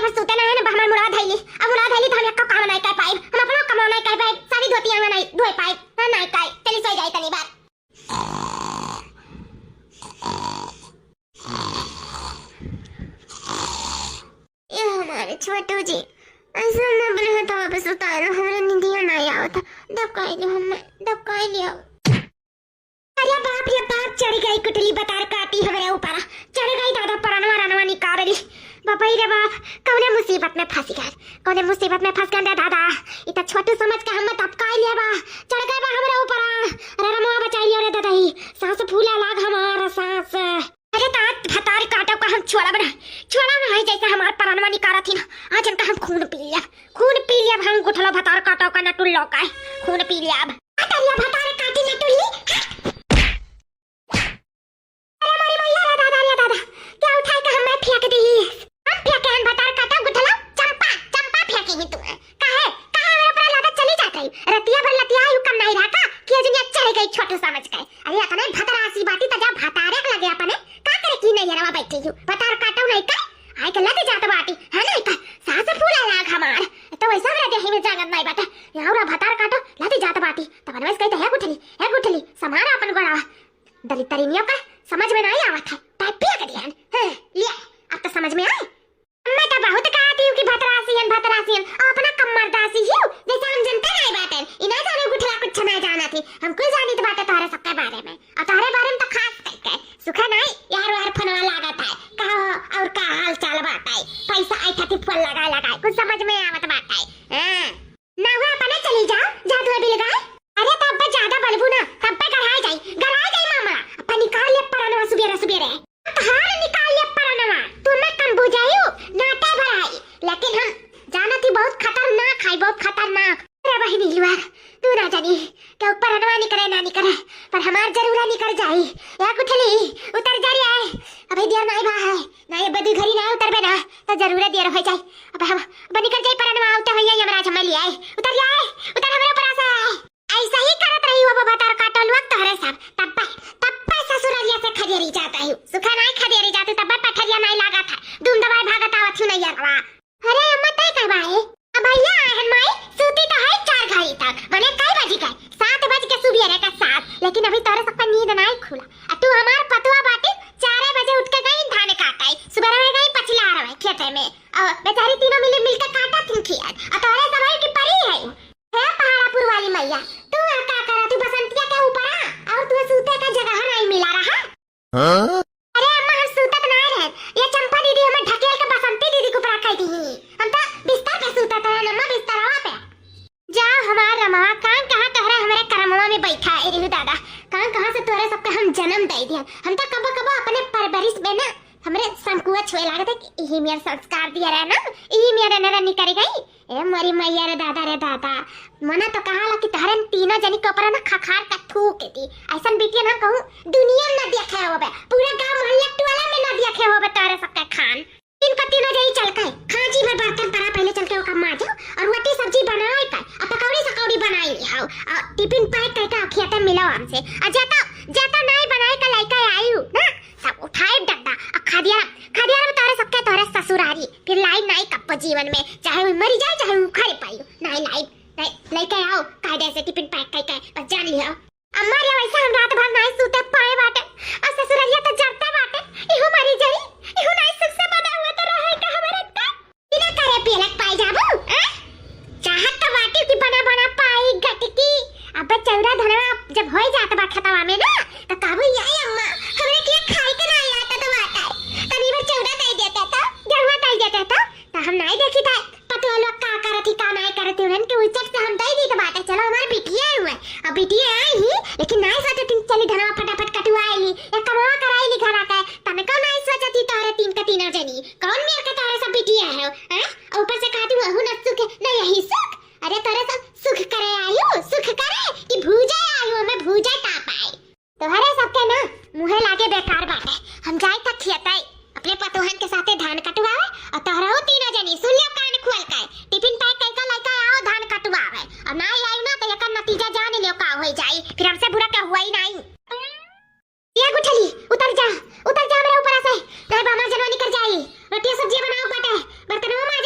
भर सुते ना है ना हमार मुराद हैली अब मुराद हैली तो हम एक काम नहीं कर पाए हम अपना काम नहीं कर पाए सारी धोती हम नहीं धोए पाए ना नहीं काय चली सो जाए तनी बार ये हमारे छोटू जी ऐसा ना बोले तो वापस उतार हमारे नींदियां नहीं आवता दबकाई लिया अरे बाप रे बाप चढ़ गई कुटली बतार काटी हमारे ऊपर चढ़ गई दादा परनवा निकाली बाप रे बाप कौने मुसीबत में फंस गए दादा इतना छोटू समझ के हम दबकाई लिया बा चढ़ गए बा हमारे ऊपर अरे रमवा बचाइए रे दादा ही सांस फूला लाग हमारा सांस अरे तात भतार काटो का हम छोड़ा है जैसे हमार परनवा निकाला थी ना आज इनका हम खून पी लिया हम गुठलो भतार काटो का न टुल्लो का खून पी लिया अब अतरिया भतार काटी न टुल्ली क्या उठाए का हमें फेंक दी हम फेंके हम बतार काटा गुठला चंपा फेंकी ही तू काहे मेरे पर लादा चली जात रही रतिया भर लतिया यू कम नहीं रहा का कि दुनिया चढ़ गई छोटू समझ के अरे अपने भतार आसी बाटी त जा भतारे लगे अपने का करे की नहीं रवा बैठी हूं बतार काटो नहीं का आय के लगे जात बाटी है नहीं का सास फूला लाग हमार तो वैसा मेरा देही में जागत नहीं बाटा यारा भतार काटो लगे जात बाटी तब वैसे कहते है गुठली समारा अपन गोड़ा दलित तरीनियों का समझ में नहीं आवत है टाइपिया कर दिया हां ले अब तो समझ में आए मैं तो बहुत कहती हूं कि भतरासियन अपना कमरदासी ही जैसे हम जनता नहीं बातें इना जाने गुठला कुछ नहीं जाना थी हमको जानी तो बातें तोरे सबके बारे में और तोरे बारे में तो खास करके सुखा नहीं यार फनवा लागत है कहा और का हाल चाल बात है पैसा आई था फल लगा कुछ समझ में आवत बात है हां ना हुआ अपने चली जाओ जादू बिल गए अरे तब पे ज्यादा बलबू ना तब पे गढ़ाई जाई मामा अपन निकाल ले परनवा सुबेरे हार निकाल ले परनवा तुम्हें कम बुझाई नाटे भराई लेकिन हम जाना थी बहुत खतरनाक अरे बहनी लिवा तू ना जानी क्या परनवा निकले पर हमार जरूर निकल जाई या कुठली उतर जा रही है अबे देर नहीं बा है ना ये बदी घरी ना उतर बे ना तो जरूर देर हो जाए अब निकल जाए परनवा उतर होइए हमरा झमल ले आए उतर हमारे ऊपर आसा ऐसा ही करत रही हो बतार काटल वक्त हरे सब तब ससुरालिया से खदेरी जाता है सुखा नहीं खदेरी जाते तब पठरिया नहीं लगा था धूम दबाई भागत आवत नहीं यारवा अरे अम्मा तय कहबाए अब भैया आहन माई सूती तो है 4 घड़ी तक बने कई बजे गए 7 बज के सुबह का 7 लेकिन अभी तोरे सबका नींद नहीं खुला तू हमार पतवा बाटे 4 बजे उठ के गई धान काटाई सुबह में गई पछला रहे खेत में और बेचारी तीनों मिल के काटा थी खेत और तोरे सवाई की परी है पहाड़ापुर वाली मैया तू क्या करा तू बसंतिया के ऊपर और तू सूते का जगह नहीं मिला रहा हां अरे अम्मा हम सूतत नहीं रहे ये चंपा दीदी हमें ढकेल के बसंती दीदी को पकड़ दी हम तो बिस्तर पे सूता था अम्मा बिस्तरवा पे जाओ हमार रमवा कहां तोहरा हमारे करमवा में बैठा है रे दादा कहां से तोरे सबके हम जन्म दे दिया हम तो कबो अपने परवरिश में ना हमरे संकुआ छुए लागत है यही मेरा संस्कार दिया रहा ना यही मेरा नरनी कर गई ए मरी मैया रे दादा मना तो कहा कि तहरे तीनों जनी के ऊपर ना खखार का थूक दी ऐसा बिटिया ना कहूं दुनिया में ना देखे होबे पूरे गांव मोहल्ला टोला में ना देखे होबे तारे सबका खान इनका तीनों जई चल के खाजी में बर्तन परा पहले चल के ओका माजो और रोटी सब्जी बनाए का अब पकौड़ी सकौड़ी बनाई हाउ टिफिन पैक करके खियाते मिलो हमसे आ जाता नहीं बनाए का लाइका आयु ना सब उठाए डड्डा खादिया तारे सबके तोरे ससुरारी फिर लाई नहीं कप जीवन में चाहे वो मरी जाए चाहे वो खड़े पाई नहीं लेके आओ कायदे से टिफिन पैक करके बस जान लियो अम्मा रे वैसे हम रात भर नहीं सूते पाए बाटे और ससुरारिया तो जरते बाटे इहो मरी जाई इहो नहीं सुख से बना हुआ तो रहे का हमारे का बिना करे पिलक पाई जाबू चाहत तो बाटे कि बना पाई गटकी अब चौरा धनवा जब होई जात बा खतवा में ना तो काबू आई अम्मा हमरे के खाई के नहीं आता तो बाटा तनी बार चौरा दे देता था गरवा दे देता तो हम नहीं देखी था पतो लोग का करती का नहीं करती उन्हें के उचट से हम दे दी तो बाटा चलो हमारे बिटिया हुए अब बिटिया आई ही लेकिन नहीं सोचती चली धनवा फटाफट कटवाई या कमवा कराई ली घर आके तने को नहीं सोचती तोरे तीनों जनी कौन मेरे के तोरे सब बिटिया है हैं ऊपर से कहती हूं न सुख न यही सुख अरे तोरे सब सुख करे आयु सुख करे कि भूजा आयु में भूजा ताप आई तोहरे सबके ना मुंह लागे बेकार बाटे हम जाई तक खियताई अपने पतोहन के साथे धान कटवावे और तोहरा तीनों जनी सुन लियो कान खोल के टिफिन पैक करके लेके आओ धान कटवावे और ना आई ना तो एकर नतीजा जान लियो का होई जाई फिर हमसे बुरा क्या हुआ ही नहीं ये गुठली उतर जा मेरे ऊपर से नहीं बामा जनवा निकल जाई रोटी सब्जी बनाओ बाटे बर्तनों में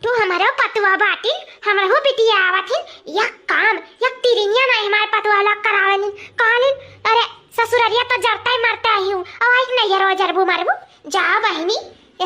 तू हमारा पतुआ बाटी हमरो बिटिया आवथिन या काम या तिरिनिया नहीं हमारे पतुआ ला करावलिन कालिन। अरे ससुररिया तो जरता ही मरता ही हूँ और एक नहीं रो जरबू मरबू जा बहनी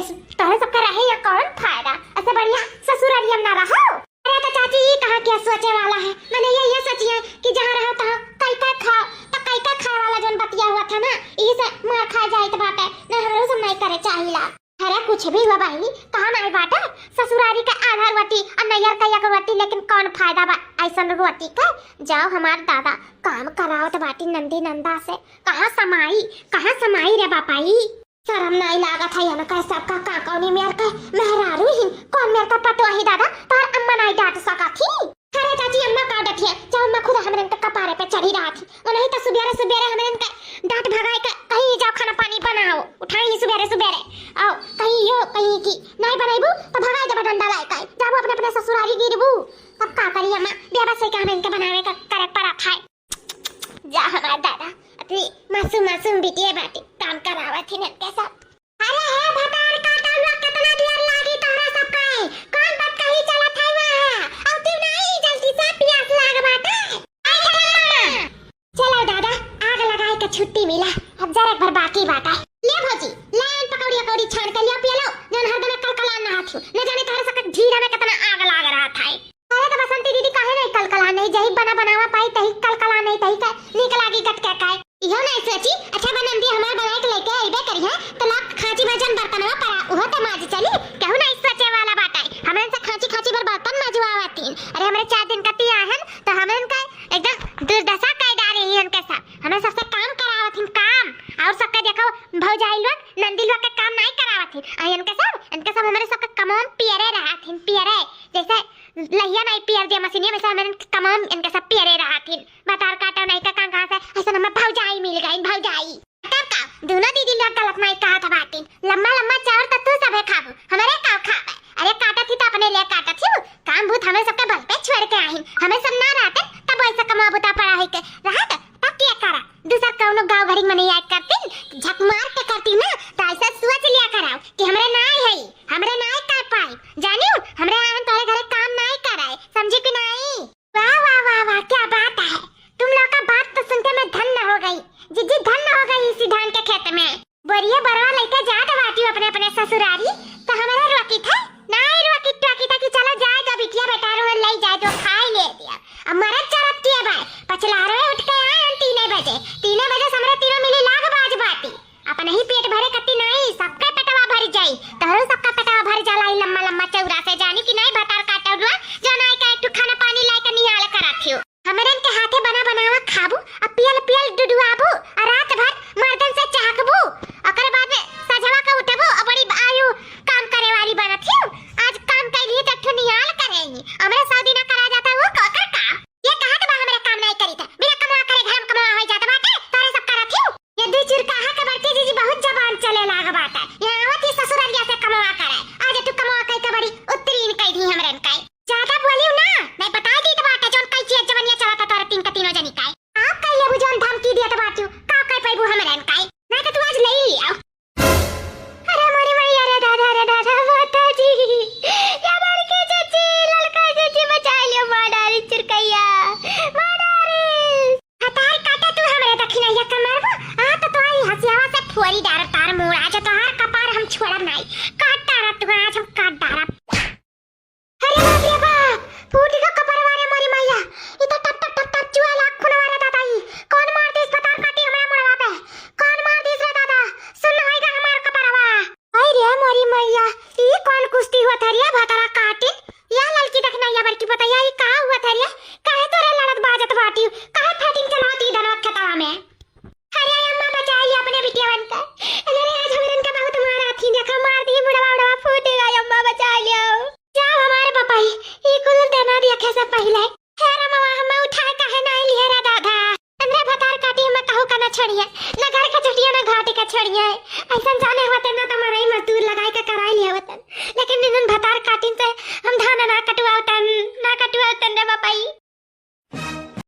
इस तरह सबका रहे या कौन फायदा ऐसे बढ़िया ससुररिया ना रहो। अरे तो चाची ये कहाँ क्या सोचे वाला है मैंने ये सोची है कि जहाँ रहो तहाँ कई खाओ तो कई खाए वाला जोन बतिया हुआ था ना यही से मार खा जाए तो बात है ना हमरो सब नहीं करे चाहिए। अरे कुछ भी हुआ बहनी कहाँ नहीं बात है ससुरारी का आधा रोटी और नैयर का एक रोटी लेकिन कौन फायदा बा ऐसा रोटी का। जाओ हमार दादा काम कराओ तो बाटी नंदी नंदा से कहाँ समाई रे बापाई शर्म नहीं लागत है ना कैसा का काकौनी मेर का मेहरारू ही कौन मेर का पतो ही दादा तार अम्मा नहीं डांट सका थी। अरे चाची अम्मा का डठी है जब अम्मा खुद हमरे के कपारे पे चढ़ी रहा थी और नहीं तो सुबेरे हमरे के डांट भगाए का कहीं जाओ खाना पानी बनाओ उठाई सुबेरे आओ कहीं यो कहीं की नहीं बनाईबू तो भगाए जब डंडा लाए का जब अपने अपने ससुरारी गिरबू तब का करी अम्मा बेबा से का हमरे के बनावे का करे पड़ा था। जा हमारा दादा अपनी मासूम बिटिया बाटी काम करावा थी नन के साथ। अरे है भतार काटा हुआ कितना देर लागी तोरा सब काहे कौन बात कही चलत है वहां अब तू नहीं जल्दी से प्यास लाग बाटा आई है चलो दादा आग लगाए के छुट्टी मिला अब जरा एक बार बाकी बात है ले भौजी लाइन पकौड़ी छान के लिया पिया लो जन हर दिन कलकला ना हाथ न जाने तारे सब जीरा में कितना आग लाग रहा था। अरे तो बसंती दीदी काहे नहीं कलकला नहीं जही बनावा पाई तही कलकला नहीं तही का निक लागी कट के काए इहो नहीं सोची अच्छा बनंदी हमार बनाए के लेके आइबे करिया तो लाख खांची भजन बर्तनवा परा उहो त माज चली कहू नहीं सोचे वाला बात है हमन से खांची भर बर्तन माजवावतीन। अरे हमरे 4 दिन कती आहन तो हमन का एकदम दुर्दशा कर डाले ही उनके साथ हमें सबसे काम करावथिन काम और सबके देखो भौजाई लोग नंदी लोग के काम नहीं करावथिन आ इनके सब हमारे सबके कमोन पियरे रहथिन पियरे जैसे लहिया नहीं पियर दिया मशीनिया में से हमन कमोन इनके सब पियरे रहथिन बतार काटा नहीं का कहां से ऐसा हमें भौजाई मिल गई भौजाई तब का दोनों दीदी लोग गलत नहीं कहा था बातिन लम्मा चावल तो तू सबे खाबू हमारे का खाबे। अरे काटा थी तो अपने लिए काटा थी काम भूत हमें सबके बल पे छोड़ के आहिन हमें सब ना रहते तब ऐसा कमा बुता पड़ा है के रहत तब क्या करा दूसरा कौनो गांव घड़ी में नहीं याद करती झक मार के करती ना तो ऐसा सोच लिया कराओ कि हमरे नाई है हमरे नाई कर पाई जानियो हमरे आन तोरे घरे काम नहीं कराए समझी कि नहीं। वाह क्या बात है तुम लोग का बात तो सुन के मैं धन्य हो गई जिजी धन्य हो गई इसी धान के खेत में बोरिया बरवा लेके जा दबाती अपने अपने ससुरारी तो हमारा रोकी था नहीं रोकी था कि चलो जाए तो बिटिया बेटा रो ले जाए तो खाए ले दिया अब मरद चरत किए भाई पछला रो उठ के आए 3 बजे हमरे तीनों मिली लाग बाज बाटी अपन ही पेट भरे कत्ती नहीं सबका पेटवा भर जाई तहरो सबका पेटवा भर जाला लम्मा चौरा से जानी कि नहीं भतार काटा हुआ जो नहीं का एक खाना पानी लाई के निहाल कराथियो हमरे के हाथे बनावा खाबू अब पियल डुडुआबू और रात भर मर्दन से चाहबू ओकर बाद में सजवा का उठबू और बड़ी आयु काम करे वाली बनथियो आज काम कर लिए तो निहाल करेंगी हमरे 100 दिन करा जाता वो का ये कहा के हमरे काम नहीं करी था बिना कमा करे घर कमा हो जाता बाटे तारे सब करथियो ये दू चुर कहा के बड़ती जीजी बहुत जबान चले लाग बात है ये आवती ससुरालिया से कमा करे आज तू कमा कई के बड़ी उत्तरीन कई दी हमरे का ज्यादा बोलियो ना मैं बता दी तो बात जोन कई चीज जवनिया चलाता तारे 3 का 3 जनी काय आप कई लेबू जोन धमकी दिया तो बातियो का कई पैबू हमरे काय नहीं तो तू आज ले ही आओ। अरे मोरी मैया रे दादा माता जी या बार के चाची ललका चाची मचा लियो माडारी चिरकैया माडारी हतार काटा तू हमरे दखिनैया कमरबो आ तो आई हसियावा से फोरी डार तार मोड़ा जो तोहार कपार हम छोड़ब नहीं काट डारा तू आज हम काट डारा। अरे बाप रे बाप फूटी का कपार वाले मोरी मैया ये तो टप चुआ लाख खुन वाला दादा ही कौन मार दिस पतार काटी हमरा मुड़वा पे कौन मार दिस रे दादा सुन होएगा हमार कपारवा। अरे मोरी मैया ये कौन कुश्ती हुआ थरिया भतारा काटी या ललकी देखनैया बड़की बताया ये का हुआ थरिया काहे तोरे लड़त बाजत बाटी काहे फाटिंग चलाती धनवा खतवा में। अरे अम्मा बचाई अपने बिटिया बनकर अरे आज हमरन का बहुत मारा थी देखा मार दी बुढ़वा फूटेगा अम्मा बचा लियो जाओ हमारे पापाई ये कुल देना दिया कैसे पहले हेरा मामा हमें उठाए काहे नहीं लिए रे दादा हमरे भतार काटी हमें कहू का ना छोड़िए ना घर का छटिया ना घाटी का छोड़िए ऐसा